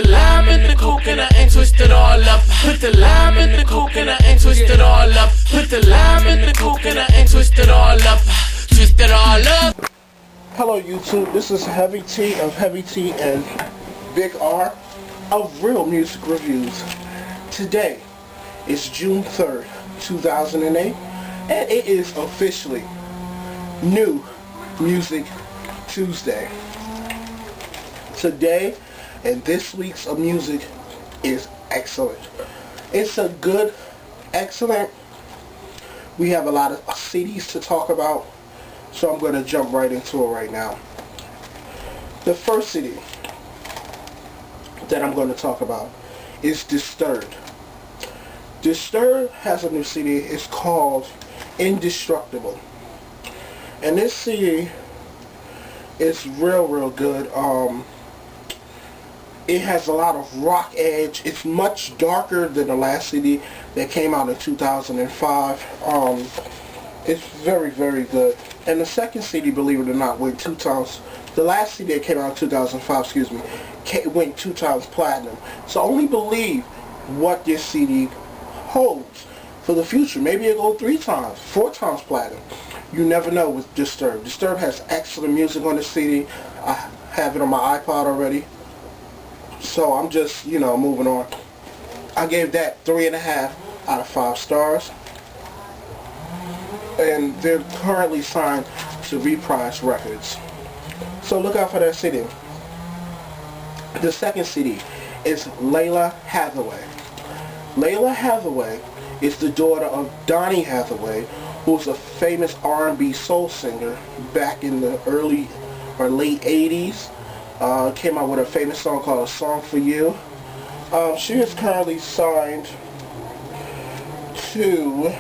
the lime in the coke and I ain't twist it all up. Put the lime in the coke and I ain't twist it all up. Put the lime in the coke and I ain't twist it all up. Twist it all up. Hello YouTube, this is Heavy T of Heavy T and Big R of Real Music Reviews. Today is June 3rd, 2008, and it is officially New Music Tuesday. Today and this week's of music is excellent. It's a good, excellent. We have a lot of CDs to talk about, so I'm going to jump right into it right now. The first CD that I'm going to talk about is Disturbed. Disturbed has a new CD. It's called Indestructible. And this CD is real good. It has a lot of rock edge. It's much darker than the last CD that came out in 2005. It's very good. And the second CD, believe it or not, went 2 times. The last CD that came out in 2005, went 2 times platinum. So only believe what this CD holds for the future. Maybe it'll go 3 times, 4 times platinum. You never know with Disturbed. Disturbed has excellent music on the CD. I have it on my iPod already. So I'm just, moving on. I gave that 3.5 out of 5 stars. And they're currently signed to Reprise Records. So look out for that CD. The second CD is Lalah Hathaway. Lalah Hathaway is the daughter of Donny Hathaway, who was a famous R&B soul singer back in the early or late 80s. Came out with a famous song called A Song for You. She is currently signed to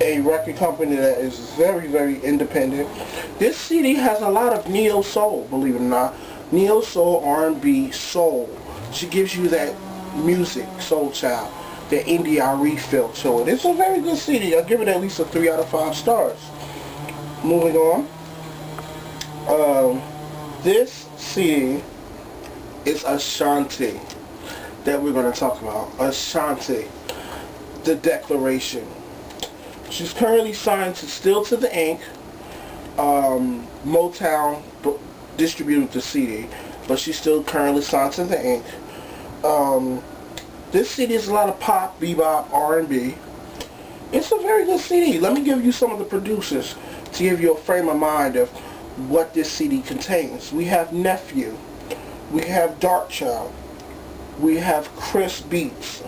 a record company that is very independent. This CD has a lot of neo soul, believe it or not. Neo soul, R&B, soul. She gives you that music, soul child, the indie feel to it. It's a very good CD. I'll give it at least a 3 out of 5 stars. Moving on. This CD is Ashanti that we're going to talk about. Ashanti, The Declaration. She's currently signed to Still to the Ink. Motown distributed the CD, but she's still currently signed to the Ink. This CD is a lot of pop, bebop, R&B. It's a very good CD. Let me give you some of the producers to give you a frame of mind of what this CD contains. We have Nephew. We have Darkchild. We have Chad Beats.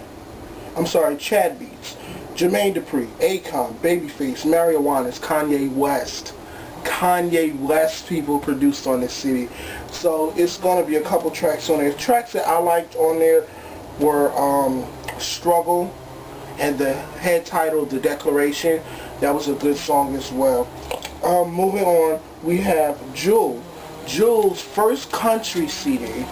Jermaine Dupri, Akon, Babyface, Mario Winans, Kanye West. Kanye West people produced on this CD. So it's going to be a couple tracks on there. Tracks that I liked on there were Struggle and the head title, The Declaration. That was a good song as well. Moving on, we have Jewel. Jewel's first country CD.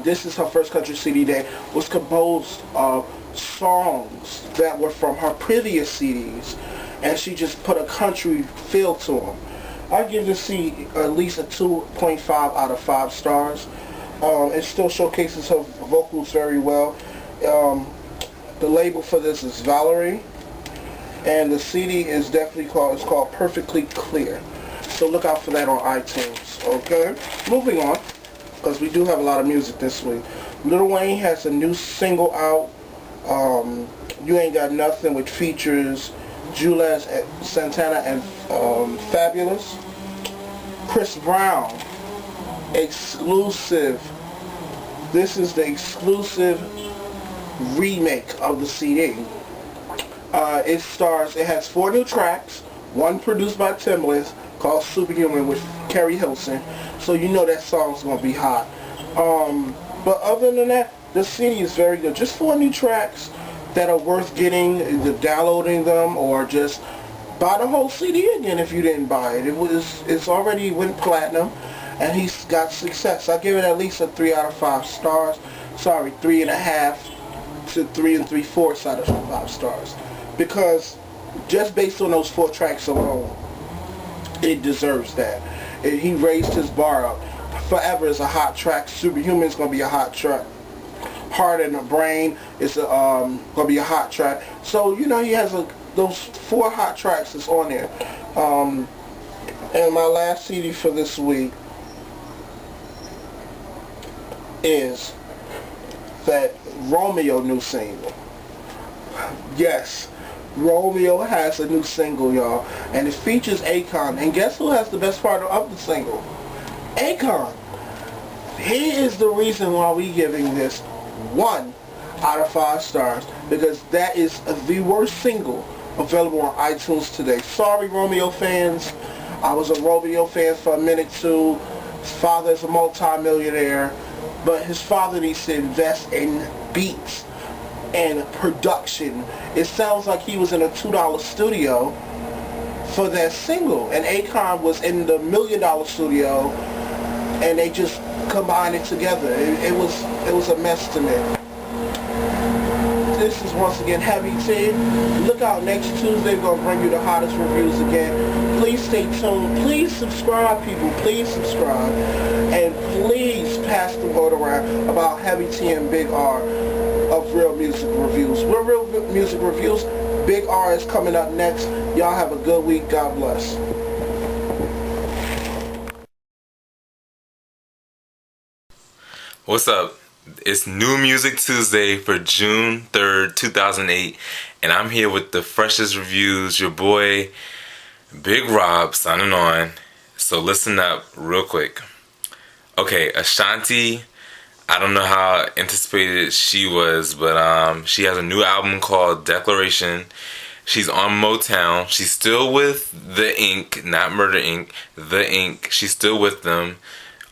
This is her first country CD that was composed of songs that were from her previous CDs, and she just put a country feel to them. I give this CD at least a 2.5 out of 5 stars. It still showcases her vocals very well. The label for this is Valerie, and the CD is definitely called Perfectly Clear. So look out for that on iTunes. Okay, moving on, because we do have a lot of music this week. Lil Wayne has a new single out, You Ain't Got Nothing, which features Juelz Santana and Fabulous. Chris Brown, exclusive. This is the exclusive remake of the CD. It has 4 new tracks, one produced by Timbaland called Superhuman with Carrie Hilson, so you know that song's going to be hot. But other than that, the CD is very good. Just 4 new tracks that are worth getting, either downloading them or just buy the whole CD again if you didn't buy it. It's already went platinum, and he's got success. I give it at least a 3 out of 5 stars. Sorry, 3.5 to 3 3/4 out of 5 stars, because just based on those 4 tracks alone, it deserves that. He raised his bar up. Forever is a hot track. Superhuman's gonna be a hot track. Heart and the Brain is gonna be a hot track. So you know he has those 4 hot tracks that's on there. And my last CD for this week is that Romeo new single. Yes, Romeo has a new single, y'all, and it features Akon. And guess who has the best part of the single? Akon. He is the reason why we giving this 1 out of 5 stars, because that is the worst single available on iTunes today. Sorry, Romeo fans. I was a Romeo fan for a minute too. His father is a multi-millionaire, but his father needs to invest in beats and production. It sounds like he was in a $2 studio for that single, and Akon was in the $1 million studio, and they just combined it together. It was a mess to me. This is once again Heavy T. Look out next Tuesday. We're going to bring you the hottest reviews again. Please stay tuned. Please subscribe, people. Please subscribe. And please pass the word around about Heavy T and Big R of Real Music Reviews. We're Real Music Reviews. Big R is coming up next. Y'all have a good week. God bless. What's up? It's New Music Tuesday for June 3rd, 2008, and I'm here with the freshest reviews. Your boy, Big Rob, signing on. So listen up real quick. Okay, Ashanti, I don't know how anticipated she was, but she has a new album called Declaration. She's on Motown. She's still with The Inc., not Murder Inc., The Inc. She's still with them,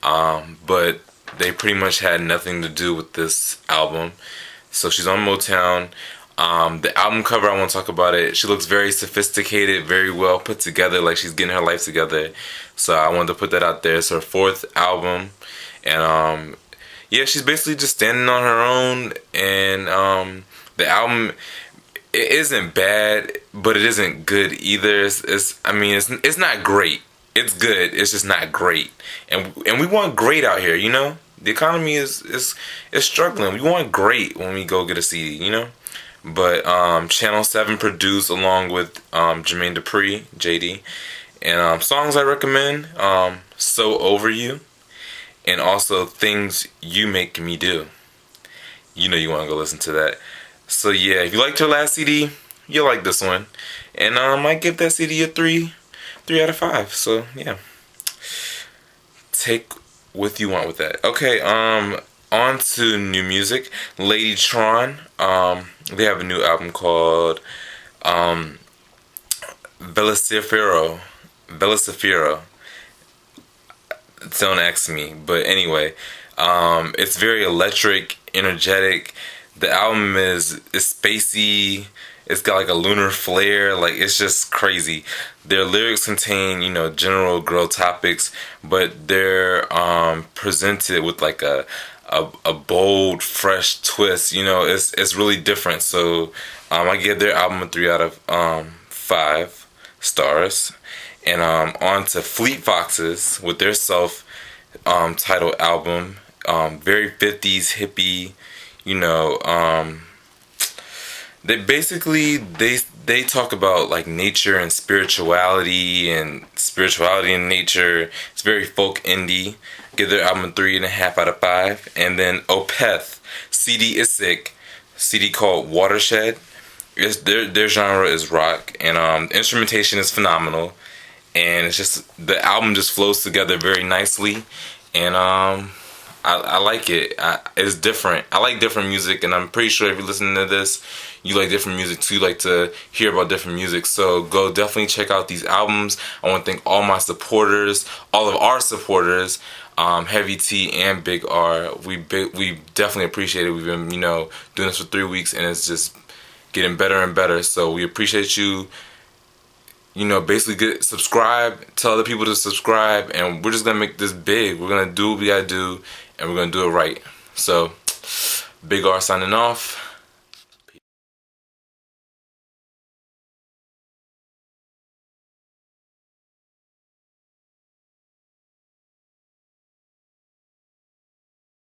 but they pretty much had nothing to do with this album. So she's on Motown. The album cover, I want to talk about it. She looks very sophisticated, very well put together, like she's getting her life together. So I wanted to put that out there. It's her 4th album. And yeah, she's basically just standing on her own. And the album, it isn't bad, but it isn't good either. It's not great. It's good. It's just not great. And we want great out here, you know? The economy is struggling. We want great when we go get a CD, you know? But Channel 7 produced along with Jermaine Dupri, JD. And songs I recommend, So Over You. And also Things You Make Me Do. You know you want to go listen to that. So yeah, if you liked her last CD, you'll like this one. And I might give that CD a 3 out of 5. So yeah, take what you want with that. Okay, on to new music. Ladytron, they have a new album called Velocifero. Don't ask me, but anyway, it's very electric, energetic. The album is spacey. It's got like a lunar flare. Like, it's just crazy. Their lyrics contain, you know, general girl topics, but they're presented with like a bold, fresh twist. You know, it's really different. So I give their album a 3 out of 5 stars. And on to Fleet Foxes with their self-titled album. Very 50s hippie. You know, they talk about like nature and spirituality and nature. It's very folk indie. Give their album a 3.5 out of 5. And then Opeth, CD is sick. CD called Watershed. Their genre is rock, and instrumentation is phenomenal. And it's just, the album just flows together very nicely, and I like it. It's different. I like different music, and I'm pretty sure if you're listening to this, you like different music too. You like to hear about different music. So go definitely check out these albums. I want to thank all my supporters, all of our supporters, Heavy T and Big R. We definitely appreciate it. We've been, you know, doing this for 3 weeks, and it's just getting better and better. So we appreciate you. You know, basically subscribe, tell other people to subscribe, and we're just gonna make this big. We're gonna do what we gotta do, and we're gonna do it right. So, Big R signing off.